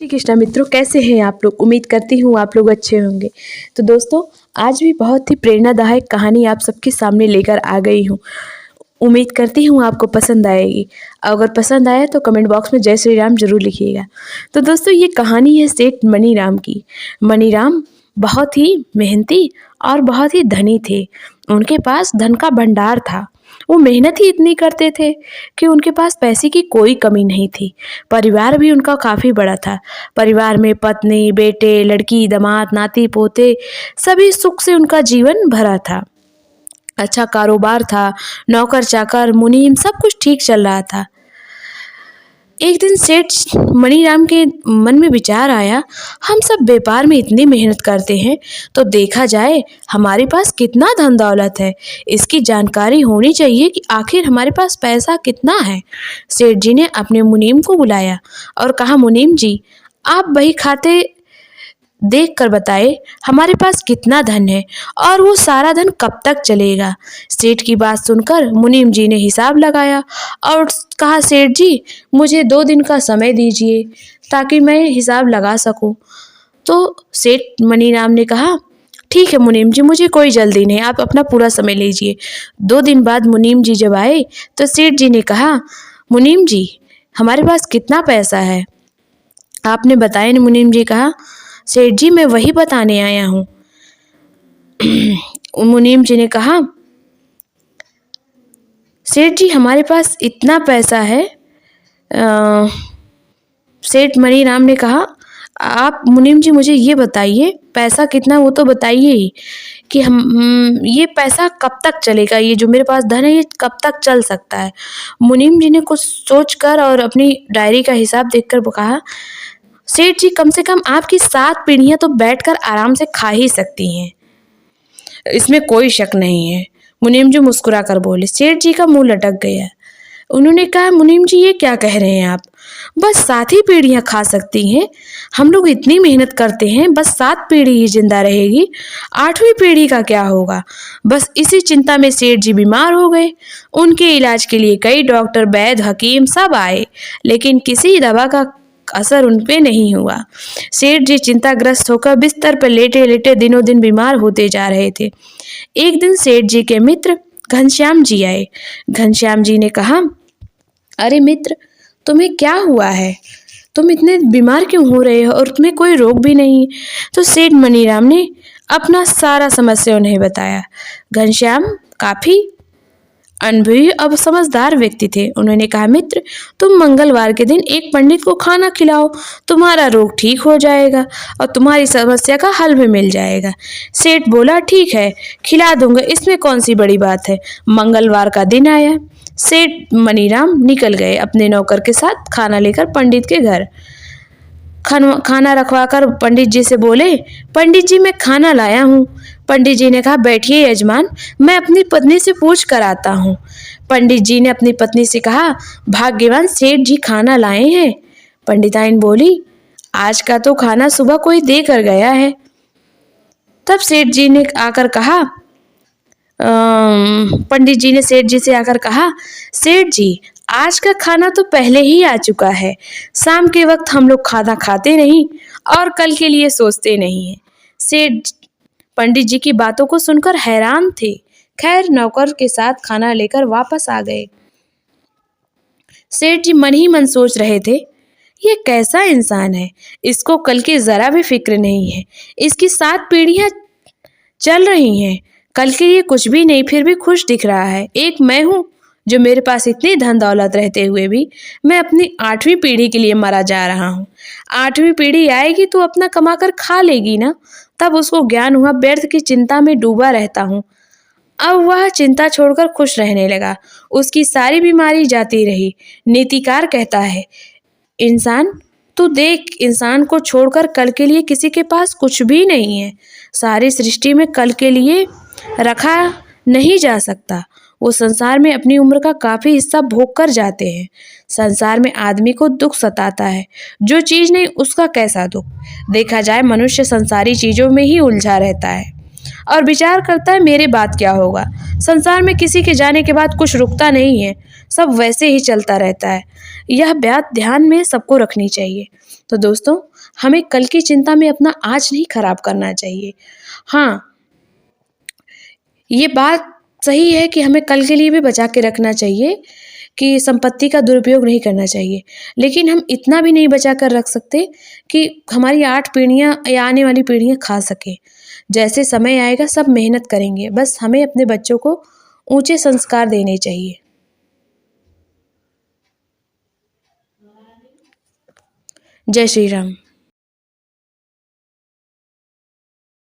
श्री कृष्णा मित्रों, कैसे हैं आप लोग। उम्मीद करती हूँ आप लोग अच्छे होंगे। तो दोस्तों, आज भी बहुत ही प्रेरणादायक कहानी आप सबके सामने लेकर आ गई हूँ। उम्मीद करती हूँ आपको पसंद आएगी। अगर पसंद आया तो कमेंट बॉक्स में जय श्री राम जरूर लिखिएगा। तो दोस्तों, ये कहानी है सेठ मनीराम की। मनीराम बहुत ही मेहनती और बहुत ही धनी थे। उनके पास धन का भंडार था। वो मेहनत ही इतनी करते थे कि उनके पास पैसे की कोई कमी नहीं थी। परिवार भी उनका काफ़ी बड़ा था। परिवार में पत्नी, बेटे, लड़की, दामाद, नाती पोते सभी सुख से उनका जीवन भरा था। अच्छा कारोबार था, नौकर चाकर मुनीम सब कुछ ठीक चल रहा था। एक दिन सेठ मनीराम के मन में विचार आया, हम सब व्यापार में इतनी मेहनत करते हैं तो देखा जाए हमारे पास कितना धन दौलत है। इसकी जानकारी होनी चाहिए कि आखिर हमारे पास पैसा कितना है। सेठ जी ने अपने मुनीम को बुलाया और कहा, मुनीम जी, आप बही खाते देख कर बताए हमारे पास कितना धन है और वो सारा धन कब तक चलेगा। सेठ की बात सुनकर मुनीम जी ने हिसाब लगाया और कहा, सेठ जी, मुझे 2 दिन का समय दीजिए ताकि मैं हिसाब लगा सकूं। तो सेठ मनीराम ने कहा, ठीक है मुनीम जी, मुझे कोई जल्दी नहीं, आप अपना पूरा समय लीजिए। 2 दिन बाद मुनीम जी जब आए तो सेठ जी ने कहा, मुनीम जी, हमारे पास कितना पैसा है आपने बताया नहीं। मुनीम जी कहा, सेठ जी, मैं वही बताने आया हूँ। मुनीम जी ने कहा, सेठ जी, हमारे पास इतना पैसा है। सेठ मनीराम ने कहा, आप मुनीम जी मुझे ये बताइए पैसा कितना, वो तो बताइए ही कि हम ये पैसा कब तक चलेगा, ये जो मेरे पास धन है ये कब तक चल सकता है। मुनीम जी ने कुछ सोचकर और अपनी डायरी का हिसाब देखकर कहा, सेठ जी, कम से कम आपकी 7 पीढ़ियां तो बैठकर आराम से खा ही सकती हैं, इसमें कोई शक नहीं है। मुनीम जी मुस्कुरा कर बोले। सेठ जी का मुंह लटक गया। उन्होंने कहा, मुनीम जी, ये क्या कह रहे हैं आप। बस 7 ही पीढ़ियां खा सकती हैं। हम लोग इतनी मेहनत करते हैं, बस 7 पीढ़ी ही जिंदा रहेगी, 8वीं पीढ़ी का क्या होगा। बस इसी चिंता में सेठ जी बीमार हो गए। उनके इलाज के लिए कई डॉक्टर, वैद्य, हकीम सब आए, लेकिन किसी दवा का असर उन पे नहीं हुआ। सेठ जी चिंताग्रस्त होकर बिस्तर पर लेटे लेटे दिनों दिन बीमार होते जा रहे थे। एक दिन सेठ जी के मित्र घनश्याम जी आए। घनश्याम जी ने कहा, अरे मित्र, तुम्हें क्या हुआ है, तुम इतने बीमार क्यों हो रहे हो और तुम्हें कोई रोग भी नहीं। तो सेठ मनीराम ने अपना सारा समस्या उन्हें बताया। घनश्याम काफी अनुभवी अब समझदार व्यक्ति थे। उन्होंने कहा, मित्र, तुम मंगलवार के दिन एक पंडित को खाना खिलाओ, तुम्हारा रोग ठीक हो जाएगा और तुम्हारी समस्या का हल भी मिल जाएगा। सेठ बोला, ठीक है, खिला दूंगा, इसमें कौन सी बड़ी बात है। मंगलवार का दिन आया। सेठ मनीराम निकल गए अपने नौकर के साथ खाना लेकर पंडित के घर। खाना रखवाकर पंडित जी से बोले, पंडित जी, मैं खाना लाया हूँ। पंडित जी ने कहा, बैठिए यजमान, मैं अपनी पत्नी से पूछ कर आता हूँ। पंडित जी ने अपनी पत्नी से कहा, भाग्यवान सेठ जी खाना लाए हैं। पंडिताइन बोली, आज का तो खाना सुबह कोई दे कर गया है। तब सेठ जी ने आकर कहा, पंडित जी ने सेठ जी से आकर कहा, सेठ जी, आज का खाना तो पहले ही आ चुका है। शाम के वक्त हम लोग खाना खाते नहीं और कल के लिए सोचते नहीं हैं। सेठ पंडित जी की बातों को सुनकर हैरान थे। खैर, नौकर के साथ खाना लेकर वापस आ गए। सेठ जी मन ही मन सोच रहे थे, ये कैसा इंसान है, इसको कल की जरा भी फिक्र नहीं है। इसकी 7 पीढ़ियां चल रही हैं, कल के लिए कुछ भी नहीं, फिर भी खुश दिख रहा है। एक मैं हूं जो मेरे पास इतनी धन दौलत रहते हुए भी मैं अपनी 8वीं पीढ़ी के लिए मरा जा रहा हूँ। 8वीं पीढ़ी आएगी तो अपना कमा कर खा लेगी ना, तब उसको ज्ञान हुआ व्यर्थ की चिंता में डूबा रहता हूँ। अब वह चिंता छोड़कर खुश रहने लगा। उसकी सारी बीमारी जाती रही। नीतिकार कहता है, इंसान तू देख, इंसान को छोड़कर कल के लिए किसी के पास कुछ भी नहीं है। सारी सृष्टि में कल के लिए रखा नहीं जा सकता। वो संसार में अपनी उम्र का काफी हिस्सा भोग कर जाते हैं। संसार में आदमी को दुख सताता है, जो चीज नहीं उसका कैसा दुख। देखा जाए मनुष्य संसारी चीजों में ही उलझा रहता है और विचार करता है, मेरे बाद क्या होगा। संसार में किसी के जाने के बाद कुछ रुकता नहीं है, सब वैसे ही चलता रहता है। यह बात ध्यान में सबको रखनी चाहिए। तो दोस्तों, हमें कल की चिंता में अपना आज नहीं खराब करना चाहिए। हाँ, ये बात सही है कि हमें कल के लिए भी बचा के रखना चाहिए कि संपत्ति का दुरुपयोग नहीं करना चाहिए। लेकिन हम इतना भी नहीं बचा कर रख सकते कि हमारी 8 पीढ़ियाँ या आने वाली पीढ़ियाँ खा सकें। जैसे समय आएगा सब मेहनत करेंगे, बस हमें अपने बच्चों को ऊँचे संस्कार देने चाहिए। जय श्री राम।